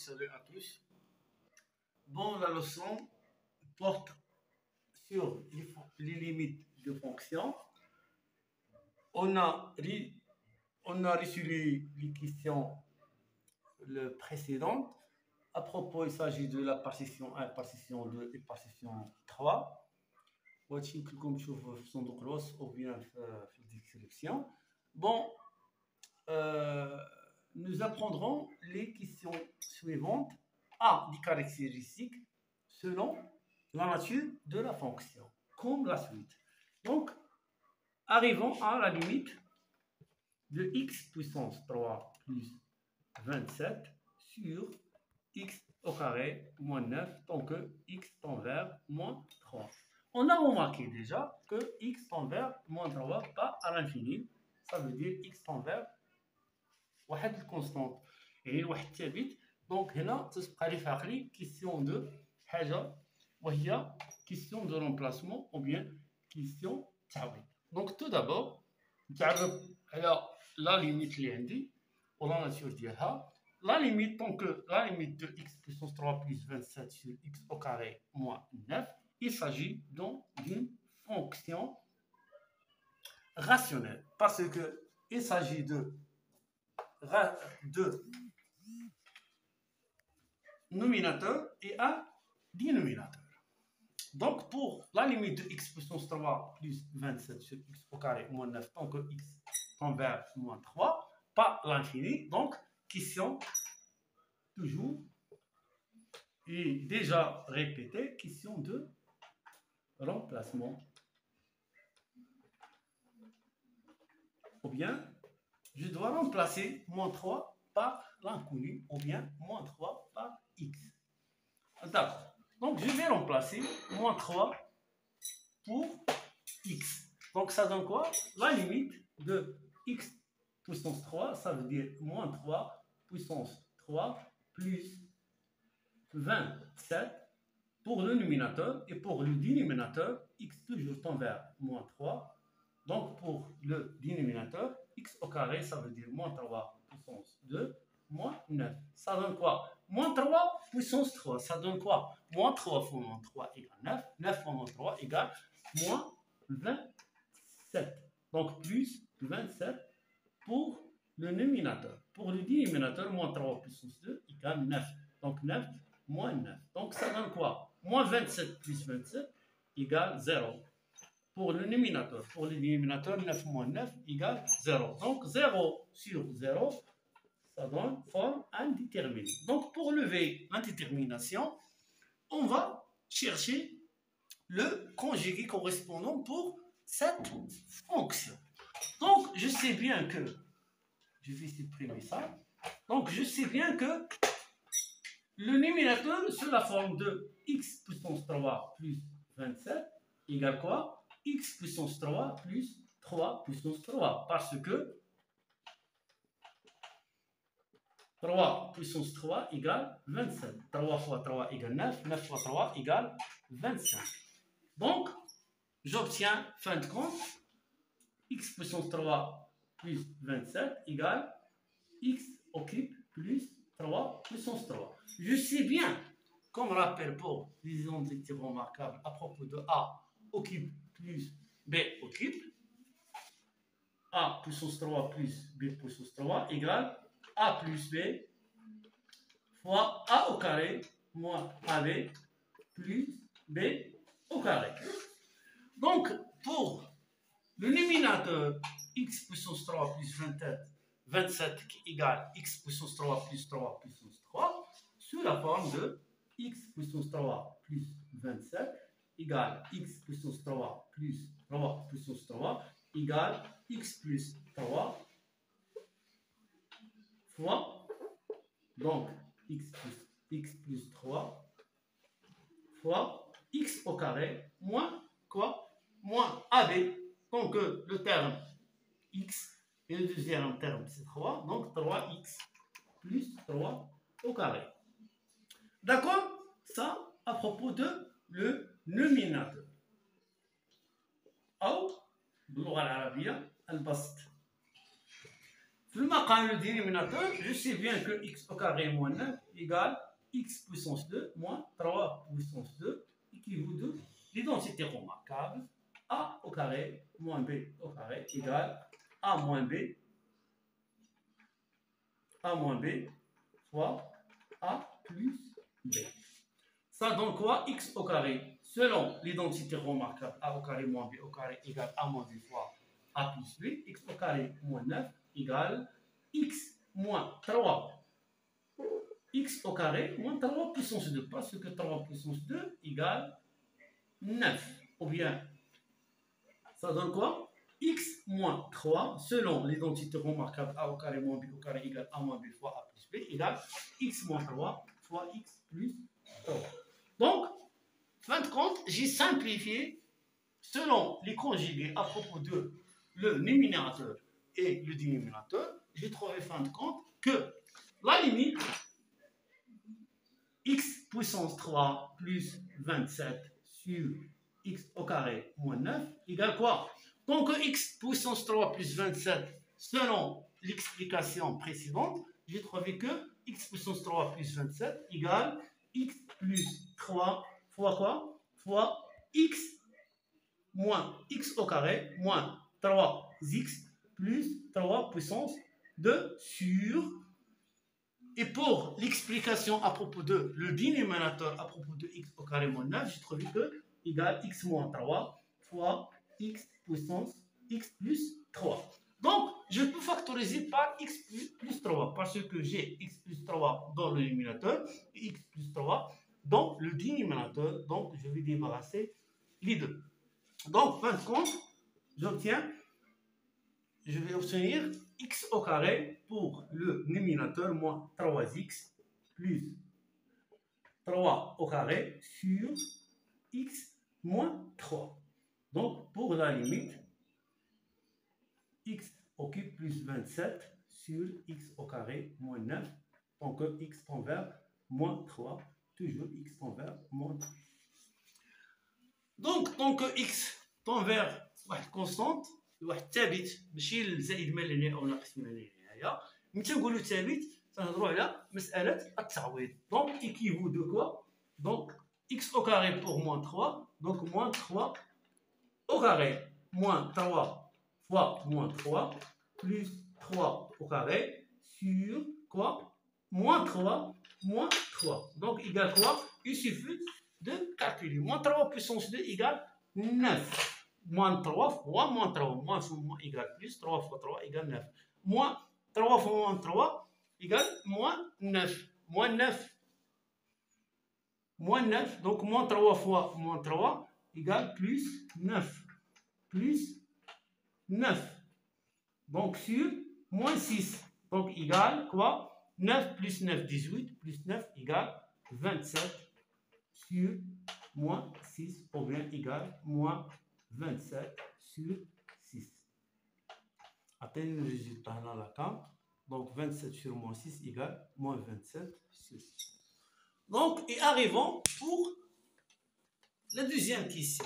salut à tous. Bon, la leçon porte sur les limites de fonction. On a, résolu les questions précédentes. À propos, il s'agit de la partition 1, partition 2 et partition 3. وهادشي يمكن لكم تشوفوه في صندوق الوصف ou bien في الديسكريبسيون. Bon, nous apprendrons les questions suivantes à des caractéristiques selon la nature de la fonction, comme la suite. Donc, arrivons à la limite de x puissance 3 plus 27 sur x au carré moins 9, tant que x tend vers moins 3. On a remarqué déjà que x tend vers moins 3, pas à l'infini. Ça veut dire x tend vers واحد الكونستانت يعني واحد الثابت. دونك هنا تتبقى لي فاقلي كيسيون دو حاجه وهي كيسيون دو رومبلاسمون او بيان كيسيون تعويض. دونك تو دابور نتعرف على لا ليميت اللي عندي ولا ناتور ديالها. لا ليميت دونك لا ليميت دو x puissance 3 plus 27 sur x au carré moins 9, il s'agit donc d'une fonction rationnelle parce que il s'agit de nominateur et un dénominateur. Donc, pour la limite de x puissance 3 plus 27 sur x au carré moins 9, tant que x tend vers moins 3, pas l'infini, donc question toujours et déjà répété, question de remplacement. Ou bien, je dois remplacer moins 3 par l'inconnu, ou bien moins 3 par x. D'accord. Donc, je vais remplacer moins 3 pour x. Donc, ça donne quoi? La limite de x puissance 3, ça veut dire moins 3 puissance 3 plus 27 pour le numérateur et pour le dénominateur, x toujours tend vers moins 3. Donc, pour le dénominateur, x au carré, ça veut dire moins 3 puissance 2, moins 9. Ça donne quoi? Moins 3 puissance 3, ça donne quoi? Moins 3 fois moins 3 égale 9. 9 fois moins 3 égale moins 27. Donc, plus 27 pour le numérateur. Pour le dénominateur, moins 3 puissance 2 égale 9. Donc, 9 moins 9. Donc, ça donne quoi? Moins 27 plus 27 égale 0. Pour le numérateur. Pour le dénominateur, 9 moins 9 égale 0. Donc, 0 sur 0, ça donne forme indéterminée. Donc, pour lever l'indétermination, on va chercher le conjugué correspondant pour cette fonction. Donc, je sais bien que, je vais supprimer ça. Donc, je sais bien que le numérateur, c'est la forme de x puissance 3 plus 27 égale quoi? X puissance 3 plus 3 puissance 3. Parce que 3 puissance 3 égale 27. 3 fois 3 égale 9. 9 fois 3 égale 25. Donc, j'obtiens, fin de compte, x puissance 3 plus 27 égale x au cube plus 3 puissance 3. Je sais bien, comme rappel pour les identités remarquables à propos de a au cube plus b au cube, a puissance 3 plus b puissance 3 égale a plus b fois a au carré moins ab plus b au carré. Donc, pour le numérateur x puissance 3 plus 27 qui égale x puissance 3 plus 3 puissance 3, sous la forme de x puissance 3 plus 27 égale x puissance 3 plus 3 puissance 3 égale x plus 3 fois, donc x plus 3 fois x au carré moins quoi? Moins ab. Donc le terme x et le deuxième terme c'est 3, donc 3x plus 3 au carré. D'accord? Ça à propos de le numérateur. أو باللغة العربية البسط. le dénominateur, je sais bien que x au carré moins 9 égale x puissance 2 moins 3 puissance 2 équivaut de l'identité remarquable a au carré moins b au carré égale a moins b fois a plus b. Ça donne quoi? X au carré, selon l'identité remarquable a au carré moins b au carré égale a moins b fois a plus b. X au carré moins 9 égale x moins 3. X au carré moins 3 puissance 2, parce que 3 puissance 2 égale 9. Ou bien, ça donne quoi? X moins 3, selon l'identité remarquable a au carré moins b au carré égale a moins b fois a plus b égale x moins 3 fois x plus 3. Donc, fin de compte, j'ai simplifié selon les conjugués à propos de le numérateur et le dénominateur. J'ai trouvé fin de compte que la limite x puissance 3 plus 27 sur x au carré moins 9 égale quoi? Donc x puissance 3 plus 27, selon l'explication précédente, j'ai trouvé que x puissance 3 plus 27 égale x plus 3 fois quoi? Fois x moins x au carré moins 3x plus 3 puissance 2 sur... Et pour l'explication à propos de le dénominateur à propos de x au carré moins 9, j'ai trouvé que égale x moins 3 fois x puissance x plus 3. Donc, je peux factoriser par x plus 3 parce que j'ai x plus 3 dans le numérateur et x plus 3 dans le dénominateur. Donc, je vais débarrasser les deux. Donc, fin de compte, je vais obtenir x au carré pour le numérateur moins 3x plus 3 au carré sur x moins 3. Donc, pour la limite, x au cube plus 27 sur x au carré moins 9. Donc, x tend vers moins 3. Toujours x tend vers moins 3. Donc, tant que x tend vers une constante, واحد ثابت ماشي الزائد من اللينير او ناقص من اللينير. ملي تنقولوا ثابت تنهضروا على مساله التعويض. Donc équivaut de quoi? Donc x au carré pour moins 3, donc moins 3 au carré moins 3 fois moins 3 plus 3 au carré sur quoi? Moins 3 moins 3. Donc égale quoi? Il suffit de calculer. Moins 3 puissance 2 égale 9. Moins 3 fois moins 3. Moins fois moins égale plus. 3 fois 3 égale 9. Moins 3 fois moins 3 égale moins 9. Moins 9. Moins 9. Donc moins 3 fois moins 3 égale plus 9. Plus 9. Donc sur moins 6. Donc égale quoi? 9 plus 9, 18. Plus 9 égale 27 sur moins 6. Ou bien égale moins 27 sur 6. Atteignez le résultat dans la carte. Donc 27 sur moins 6 égale moins 27 sur 6. Donc, et arrivons pour la deuxième question.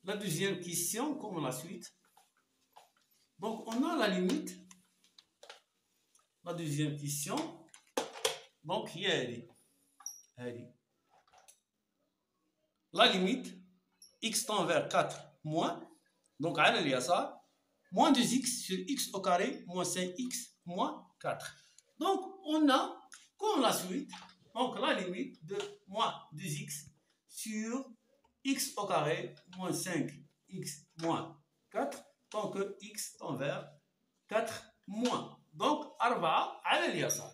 La deuxième question, comme la suite. Donc, on a la limite. La deuxième question. Donc, il y a la limite x tend vers 4 moins, donc à l'aliasar, moins 2x sur x au carré moins 5x moins 4. Donc on a comme la suite, donc la limite de moins 2x sur x au carré moins 5x moins 4, tant que x tend vers 4 moins. Donc arba à l'aliasar.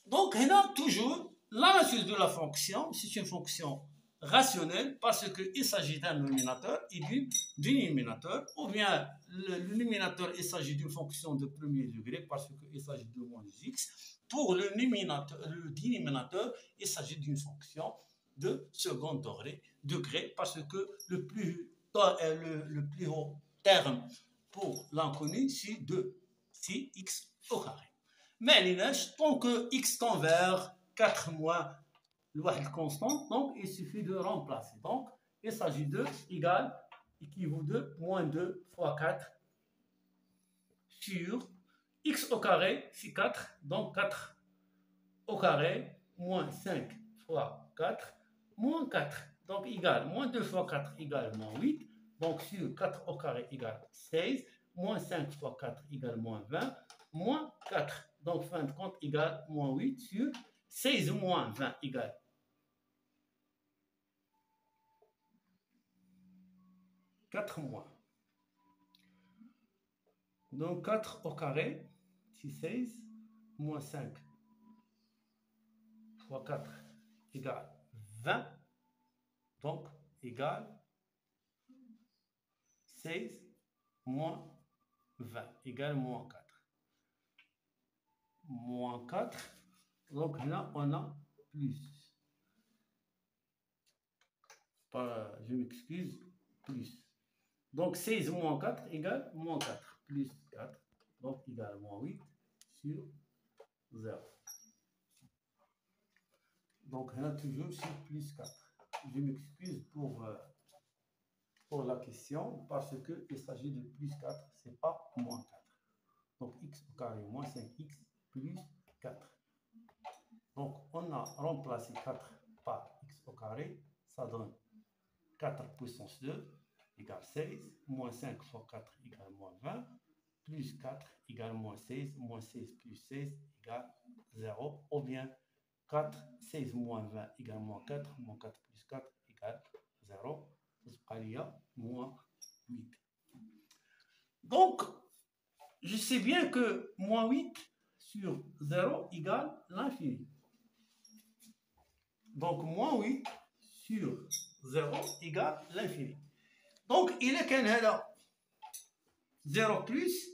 Donc on a toujours la nature de la fonction, c'est une fonction rationnel parce qu'il s'agit d'un nominateur et du dénominateur, ou bien le numérateur, il s'agit d'une fonction de premier degré parce qu'il s'agit de moins x. Pour le dénominateur, il s'agit d'une fonction de second degré parce que le plus haut terme pour l'inconnu, c'est 2, c'est x au carré. Mais tant que x tend vers 4 moins le constant, donc il suffit de remplacer. Donc, il s'agit de équivaut de moins 2 fois 4 sur x au carré, c'est 4, donc 4 au carré, moins 5 fois 4, moins 4, donc égal, moins 2 fois 4 égale moins 8, donc sur 4 au carré égale 16, moins 5 fois 4 égale moins 20, moins 4, donc fin de compte égale moins 8 sur 16 moins 20 égale 4 moins. Donc 4 au carré, c'est 16, moins 5 fois 4 égale 20, donc égale 16 moins 20 égale moins 4. Moins 4, donc là on a plus. Je m'excuse, plus. Donc 16 moins 4 égale moins 4, plus 4, donc égale moins 8 sur 0. Donc là toujours c'est plus 4. Je m'excuse pour la question parce qu'il s'agit de plus 4, c'est pas moins 4. Donc x au carré moins 5x plus 4. Donc on a remplacé 4 par x au carré, ça donne 4 puissance 2 égale 16, moins 5 fois 4 égale moins 20, plus 4 égale moins 16 plus 16 égale 0, ou bien 4, 16 moins 20 égale moins 4 plus 4 égale 0, il y a moins 8. Donc, je sais bien que moins 8 sur 0 égale l'infini. Donc, moins 8 sur 0 égale l'infini. Donc, il est qu'un là 0 plus,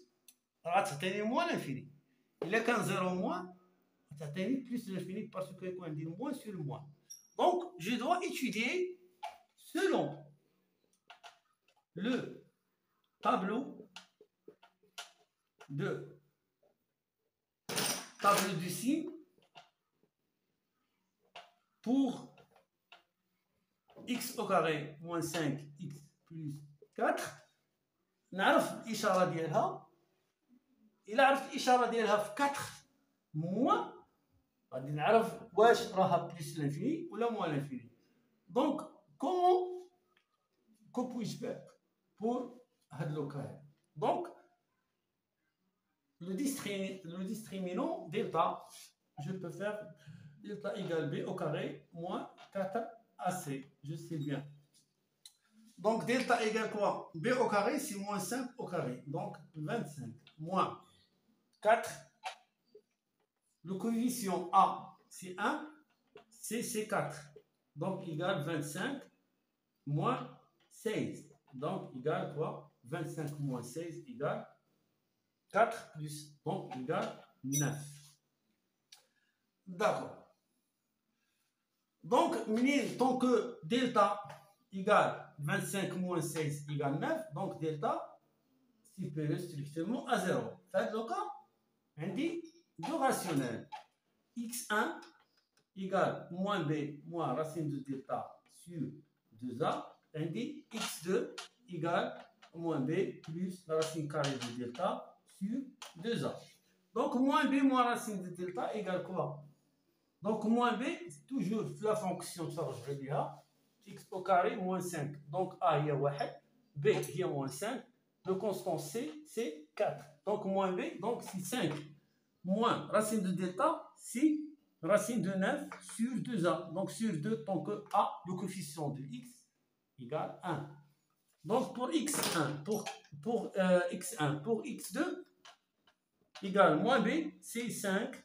c'est moins l'infini. Il est qu'un 0 moins, c'est plus l'infini parce que quand on dit moins sur moins. Donc, je dois étudier selon le tableau du signe pour x au carré moins 5x plus 4. نعرف الإشارة ديالها. إلا عرفت الإشارة ديالها في 4 موان غادي نعرف واش راها بليس لانفيني ولا موان لانفيني. دونك كو بويش فير بور هاد لو كا. دونك le discriminant delta, je peux faire delta égale b au carré moins 4ac, je sais bien. Donc delta égale quoi? B au carré, c'est moins 5 au carré. Donc 25 moins 4. Le coefficient A, c'est 1. C, c'est 4. Donc égale 25 moins 16. Donc égale quoi? 25 moins 16 égale 4 plus. Donc égale 9. D'accord. Donc, tant que delta égale 25 moins 16 égale 9, donc delta supérieur strictement à 0. Faites le cas, on dit deux rationnels. x1 égale moins b moins racine de delta sur 2a. On dit x2 égale moins b plus la racine carrée de delta sur 2a. Donc, moins b moins racine de delta égale quoi? Donc, moins b, c'est toujours la fonction de charge régulière. X au carré moins 5. Donc, A, il y a 1. B, il y a moins 5. Le constant C, c'est 4. Donc, moins B, donc c'est 5. Moins racine de delta, c'est racine de 9 sur 2A. Donc, sur 2, tant que A, le coefficient de X égale 1. Donc, pour X1, pour X1, pour X2, égale moins B, c'est 5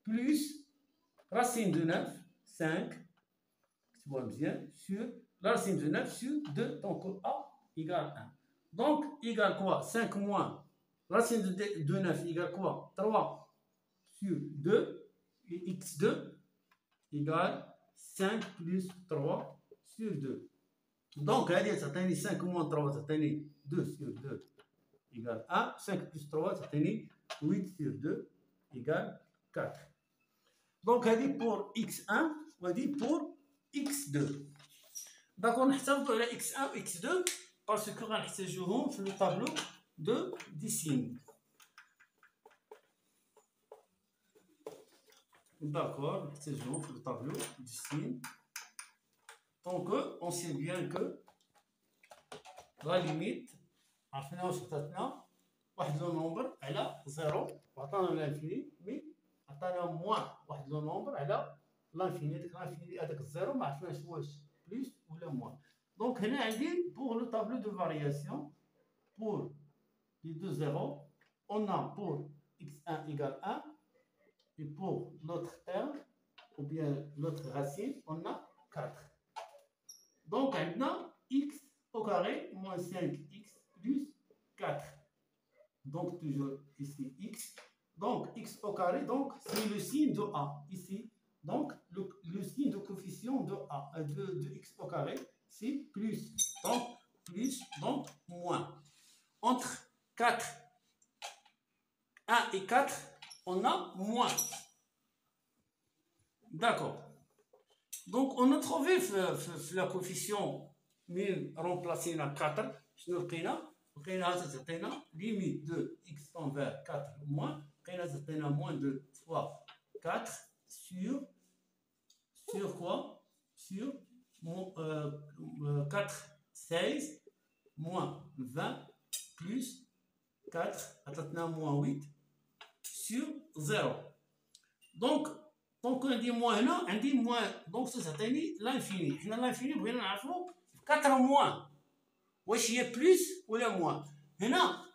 plus racine de 9, 5, tu vois bien, sur la racine de 9 sur 2, donc A égale 1. Donc, égale quoi? 5 moins racine de 9 égale quoi? 3 sur 2, et x2 égale 5 plus 3 sur 2. Donc, allez, ça t'en est 5 moins 3, ça t'en est 2 sur 2 égale 1. 5 plus 3, ça t'en est 8 sur 2 égale 4. Donc, on dit pour x1, on dit pour x2. Donc, on حسبت على x1 و x2 parce que غنحتاجوهم في le tableau de signes. D'accord, c'est toujours le tableau du signe. Donc, on sait bien que la limite, à final, c'est le nombre, elle a 0, attendre l'infini, mais attendre moins, le nombre, elle a l'infini, avec 0, mais plus ou le moins. Donc, on a dit pour le tableau de variation, pour les deux zéros, on a pour x1 égale 1, et pour notre terme, ou bien notre racine, on a 4. Donc maintenant, x au carré moins 5x plus 4. Donc toujours ici x. Donc x au carré, donc c'est le signe de a ici. Donc le signe de coefficient de a, de x au carré, c'est plus. Donc plus, donc moins. Entre 4, 1 et 4, on a moins. D'accord. Donc, on a trouvé le coefficient 1000 remplacé par 4. شنو لقينا؟ لقينا تعطينا limite de x tend vers 4 moins. لقينا تعطينا moins de fois 4 sur quoi? Sur 4, 16 moins 20 plus 4 تعطينا moins 8 sur 0. Donc on dit moins هنا عندي moins donc ça تعطيني l'infini. حنا l'infini بغينا نعرفو 4 moins واش هي plus ولا moins. هنا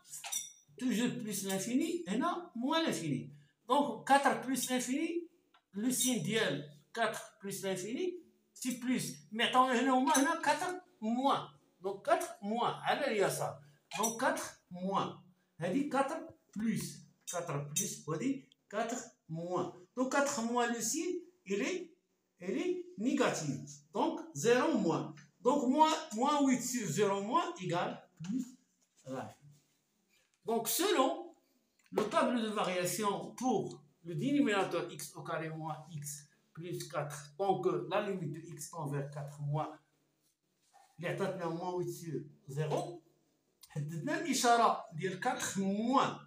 toujours plus l'infini, هنا moins l'infini. Donc 4 plus l'infini, le signe ديال 4 plus l'infini c'est plus. Mais عطاونا هنا هما هنا 4 moins. Donc 4 moins على اليسار. Donc 4 moins. هذه 4 plus 4 plus وهذه 4 moins. Donc 4 moins le signe, il est négatif. Donc 0 moins. Donc moins 8 sur 0 moins égale plus l'infini. Donc selon le tableau de variation pour le dénominateur x au carré moins x plus 4, donc la limite de x tend vers 4 moins, اللي عطاتنا moins 8 sur 0, حددنا الإشارة ديال 4 moins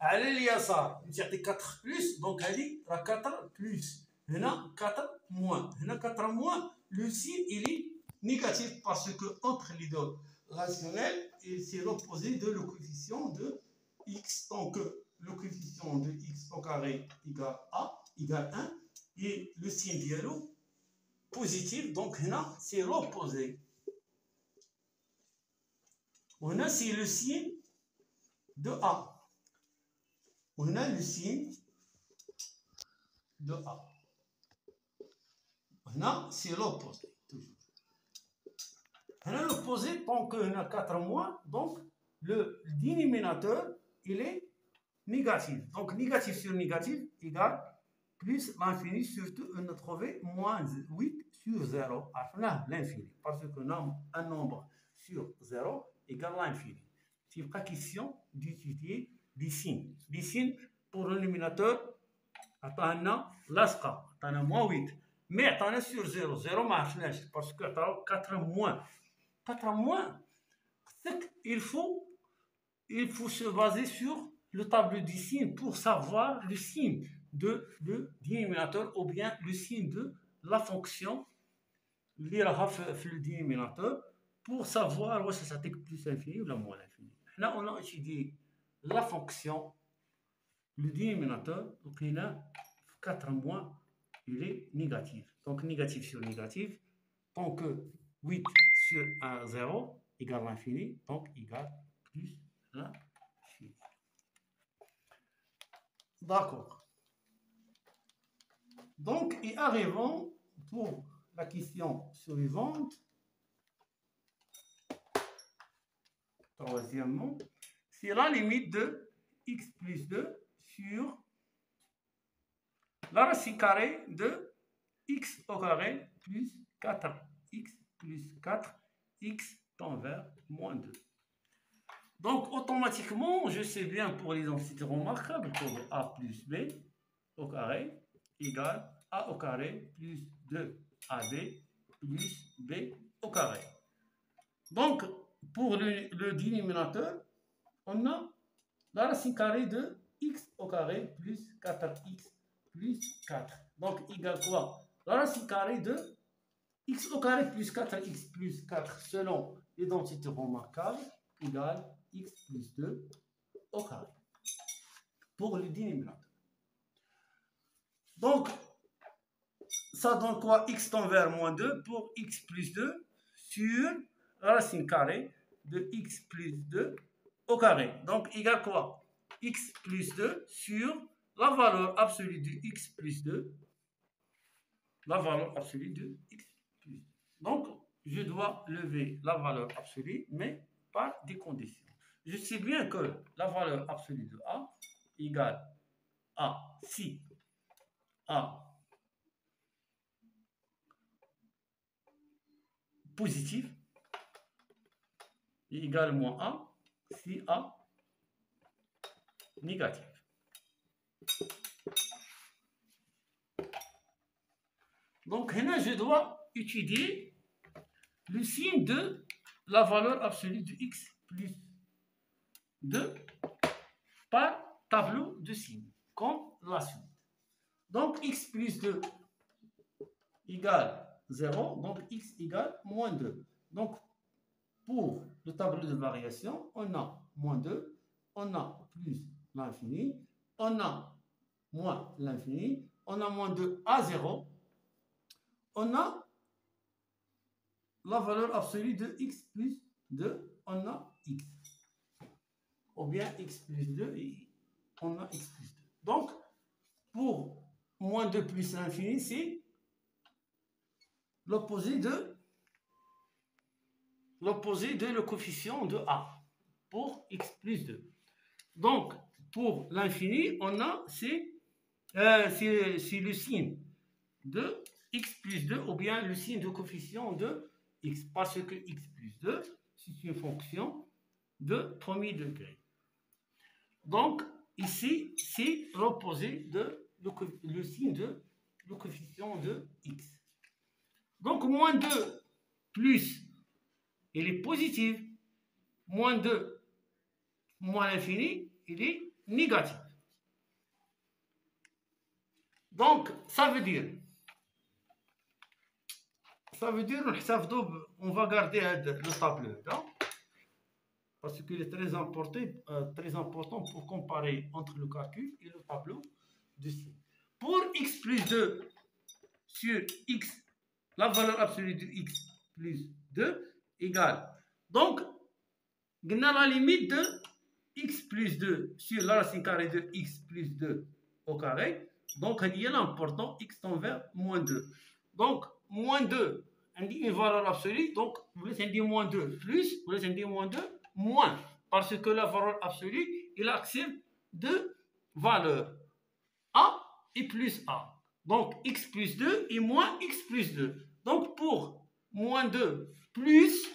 على اليسار تعطي 4 بلس. دونك هذه راه 4 بلس. هنا 4 موان. هنا 4 موان. لو سين إلي نيجاتيف باسكو entre les deux rationnels c'est l'opposé de le coefficient de x. Donc le coefficient de x au carré égale a égale 1 et le signe dialo positif. Donc هنا c'est l'opposé. هنا c'est le signe de a. On a le signe de A. On a, c'est l'opposé, toujours. On a l'opposé, tant qu'on a 4 moins, donc le dénominateur, il est négatif. Donc négatif sur négatif égale plus l'infini, surtout on a trouvé moins 8 sur 0. Enfin, l'infini, parce qu'on a un nombre sur 0 égale l'infini. C'est pas question d'étudier des signes. Les signes pour le dénominateur, عطانا لاصقة عطانا moins 8 mais عطانا sur 0 0 ما عرفناش parce que عطاو 4 moins 4 moins. Il faut se baser sur le tableau des signes pour savoir le signe de le dénominateur ou bien le signe de la fonction اللي راها في le dénominateur pour savoir واش تعطيك plus l'infini ou moins l'infini. Là on a étudié la fonction, le dénominateur, لقيناه 4 moins, il est négatif. Donc négatif sur négatif, tant que 8 sur 1, 0 égale l'infini, donc égale plus l'infini. D'accord. Donc, et arrivons pour la question suivante. Troisièmement, c'est la limite de x plus 2 sur la racine carrée de x au carré plus 4x plus 4x tend vers moins 2. Donc, automatiquement, je sais bien pour l'identité remarquable que a plus b au carré égale a au carré plus 2ab plus b au carré. Donc, pour le dénominateur, on a la racine carrée de x au carré plus 4x plus 4. Donc, égale quoi? La racine carrée de x au carré plus 4x plus 4 selon l'identité remarquable égale x plus 2 au carré pour le dénominateur. Donc, ça donne quoi? X tend vers moins 2 pour x plus 2 sur la racine carrée de x plus 2 au carré. Donc, égale quoi? X plus 2 sur la valeur absolue de x plus 2. La valeur absolue de x plus 2. Donc, je dois lever la valeur absolue, mais par des conditions. Je sais bien que la valeur absolue de A égale A si A positif est égal moins A si A négatif. Donc, là, je dois étudier le signe de la valeur absolue de x plus 2 par tableau de signes, comme la suite. Donc, x plus 2 égale 0, donc x égale moins 2. Donc, pour le tableau de variation, on a moins 2, on a plus l'infini, on a moins l'infini, on a moins 2 à 0, on a la valeur absolue de x plus 2, on a x. Ou bien x plus 2 et on a x plus 2. Donc, pour moins 2 plus l'infini, c'est l'opposé de le coefficient de a pour x plus 2. Donc, pour l'infini, on a, c'est le signe de x plus 2 ou bien le signe de coefficient de x, parce que x plus 2, c'est une fonction de premier degré. Donc, ici, c'est l'opposé de le signe de le coefficient de x. Donc, moins 2 plus, il est positif. Moins 2 moins l'infini, il est négatif. Donc, ça veut dire, on va garder le tableau là, parce qu'il est très important pour comparer entre le calcul et le tableau de signe. Pour x plus 2 sur x, la valeur absolue de x plus 2 égale. Donc, on a la limite de x plus 2 sur la racine carrée de x plus 2 au carré. Donc, il y a l'important x tend vers moins 2. Donc, moins 2, on dit une valeur absolue. Donc, vous laissez dire moins 2 plus, vous laissez dire moins 2 moins. Parce que la valeur absolue, il accepte deux valeurs, a et plus a. Donc, x plus 2 et moins x plus 2. Donc, pour moins 2 plus,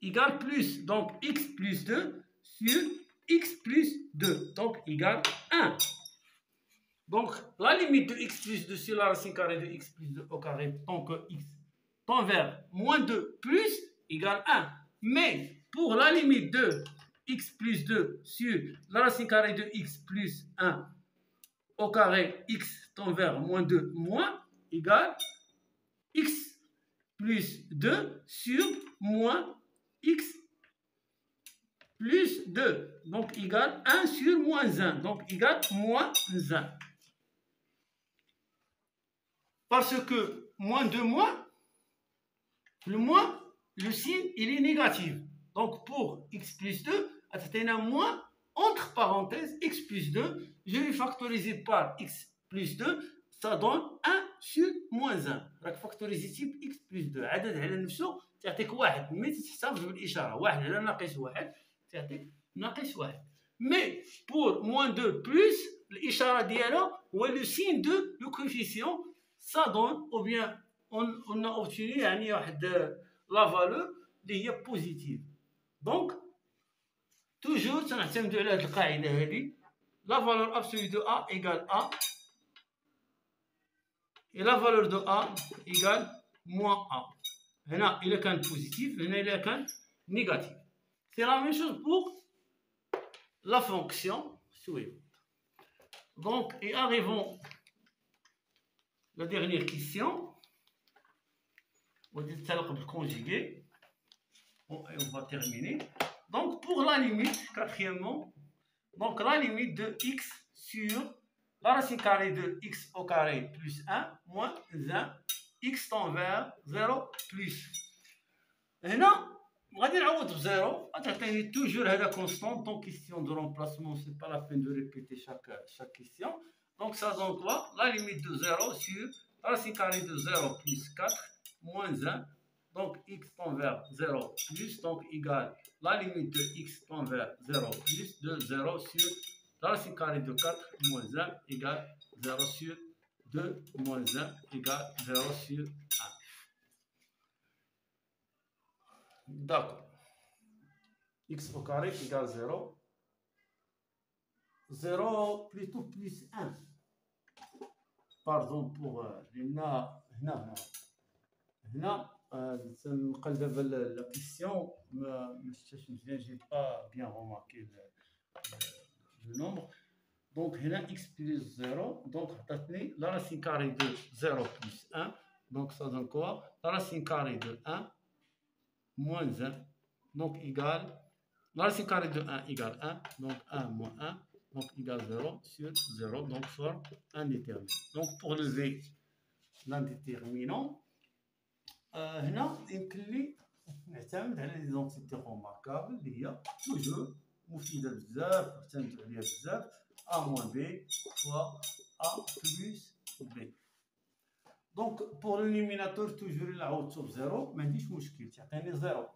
égale plus. Donc, x plus 2 sur x plus 2. Donc, égale 1. Donc, la limite de x plus 2 sur la racine carrée de x plus 2 au carré, tant que x tend vers moins 2 plus égale 1. Mais, pour la limite de x plus 2 sur la racine carrée de x plus 1 au carré, x tend vers moins 2 moins égale x plus 2 sur moins x plus 2. Donc, égale 1 sur moins 1. Donc, égale moins 1. Parce que moins 2 moins, le moins, le signe, il est négatif. Donc, pour x plus 2, on a moins, entre parenthèses, x plus 2. Je vais factoriser par x plus 2. Ça donne 1 sur moins 1. راك فاكتوريزي تيب x plus 2. عدد على نفسه تعطيك واحد. مي تحسبش بالإشارة. واحد على ناقص واحد تعطيك ناقص واحد. مي pour moins 2 plus, الإشارة ديالها هو le signe de le coefficient. Ça donne, ou bien on a obtenu يعني واحد la valeur اللي هي positive. Donc, toujours تنعتمدوا على هذه القاعدة هذه. La valeur absolue de A égale A. Et la valeur de A égale moins A. Là, il est qu'un positif, là, il est qu'un négatif. C'est la même chose pour la fonction suivante. Donc, et arrivons à la dernière question. On dit tout à l'heure le conjugué. Bon, et on va terminer. Donc, pour la limite, quatrièmement, donc la limite de x sur la racine carrée de x au carré plus 1 moins 1, x tend vers 0 plus. هنا غادي نعوض بزيرو غتعطيني توجور هذا كونستون دونك كيستيون دو رومبلاسمون سي با لا بين دو ريبيتي chaque question. Donc ça donne quoi? La limite de 0 sur la racine carrée de 0 plus 4 moins 1. Donc x tend vers 0 plus, donc égale la limite de x tend vers 0 plus de 0 sur la racine carrée de 4 moins 1 égale 0 sur 2 moins 1 égale 0 sur 1. D'accord. X au carré égale 0. 0 plutôt plus 1. Pardon pour هنا نقل دابا la question ما شفتهاش مزيان, j'ai pas bien remarqué le nombre. Donc هنا x plus 0, donc عطاتني la racine carrée de 0 plus 1. Donc ça donne quoi? La racine carrée de 1 moins 1, donc égale, la racine carrée de 1 égale 1, donc 1 moins 1, donc égale 0 sur 0, donc forme indéterminée. Donc pour lever l'indéterminant, هنا يمكن لي نعتمد على ليزونتيتي روماركابل اللي هي توجور مفيدة بزاف نعتمد عليها بزاف a moins b fois a plus b. Donc pour le dénominateur toujours il a autour de 0, mais je مشكل تعطيني 0.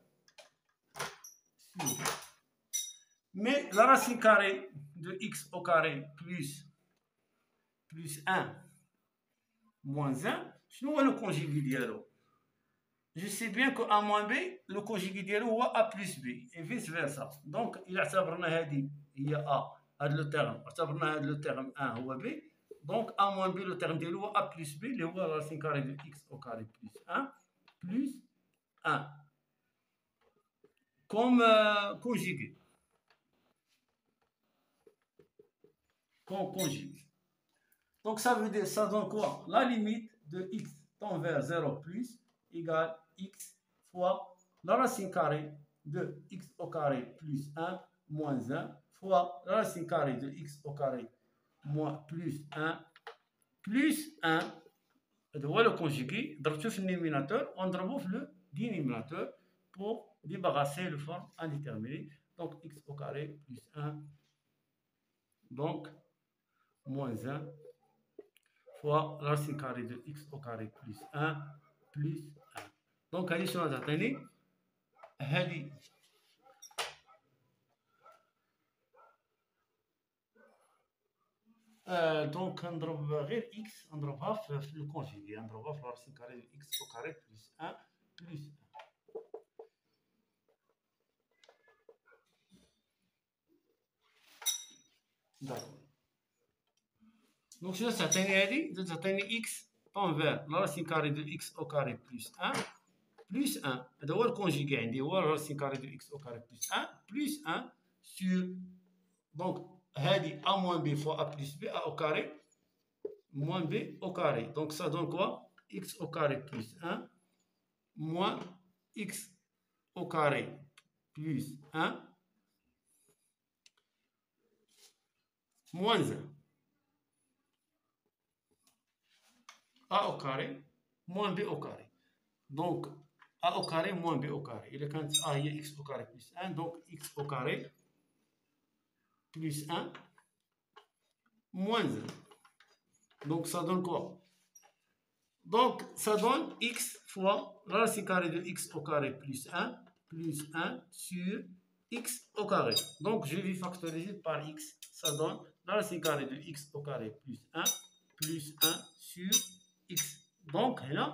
Mais la racine carrée de x au carré plus 1 moins 1, شنو هو le conjugué ديالو? Je sais bien que a moins b le conjugué ديالو هو a plus b et vice versa. Donc il اعتبرنا هذه هي a, هذا لو تيرم اعتبرنا هذا لو تيرم 1 هو b. Donc a moins b le terme de l'eau a plus b, le la racine carrée de x au carré plus 1 plus 1 comme conjugué. Comme conjugué. Donc ça veut dire, ça donne quoi? La limite de x tend vers 0 plus égale x fois la racine carrée de x au carré plus 1 moins 1 fois la racine carrée de x au carré moins plus 1 plus 1, le conjugué, ضربته في النوميناتور ونضربه في le dénominateur pour débarrasser le forme indéterminée. Donc x au carré plus 1, donc moins 1 fois la racine carrée de x au carré plus 1 plus 1. Donc هذه شنو تعطيني؟ هذه دونك نضرب غير x نضربها في الكونجيغي, نضربها في la racine carrée de x au carré plus 1 plus 1. D'accord. Donc شنو تعطيني هذه؟ تعطيني x tend vers la racine carrée de x au carré plus 1 plus 1. هذا هو الكونجيغي عندي, هو la racine carrée de x au carré plus 1 plus 1 sur, donc هذه a moins b fois a plus b, a au carré moins b au carré. Donc ça donne quoi? X au carré plus 1 moins x au carré plus 1 moins 1. A au carré moins b au carré. Donc a au carré moins b au carré. Il est quand a est x au carré plus 1, donc x au carré plus 1 moins 1. Donc ça donne quoi? Donc ça donne x fois la racine carrée de x au carré plus 1 sur x au carré. Donc je vais factoriser par x, ça donne la racine carrée de x au carré plus 1 sur x. Donc là,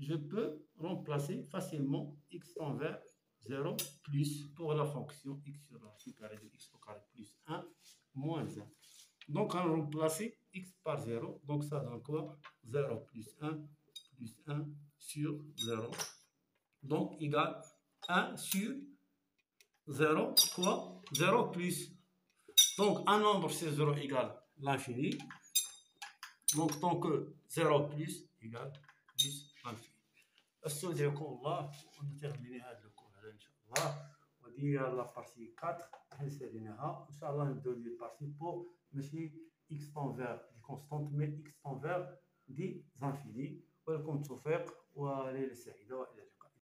je peux remplacer facilement x tend vers 0 plus pour la fonction x sur la racine carrée de x au carré plus 1 moins 1. Donc on va remplacer x par 0, donc ça donne quoi? 0 plus 1 sur 0, donc égale 1 sur 0, quoi? 0 plus, donc un nombre c'est 0 égale l'infini. Donc tant que 0 plus égale plus l'infini. استودعكم الله ونترميني هذا الكور هذا ان شاء الله. ودي لا بارتي 4 حنا ساليناها ان شاء الله. نبداو دي بارتي بور ماشي x تنفير دي كونستانت مي x تنفير دي زانفيني. ولكم التوفيق وليلة سعيدة والى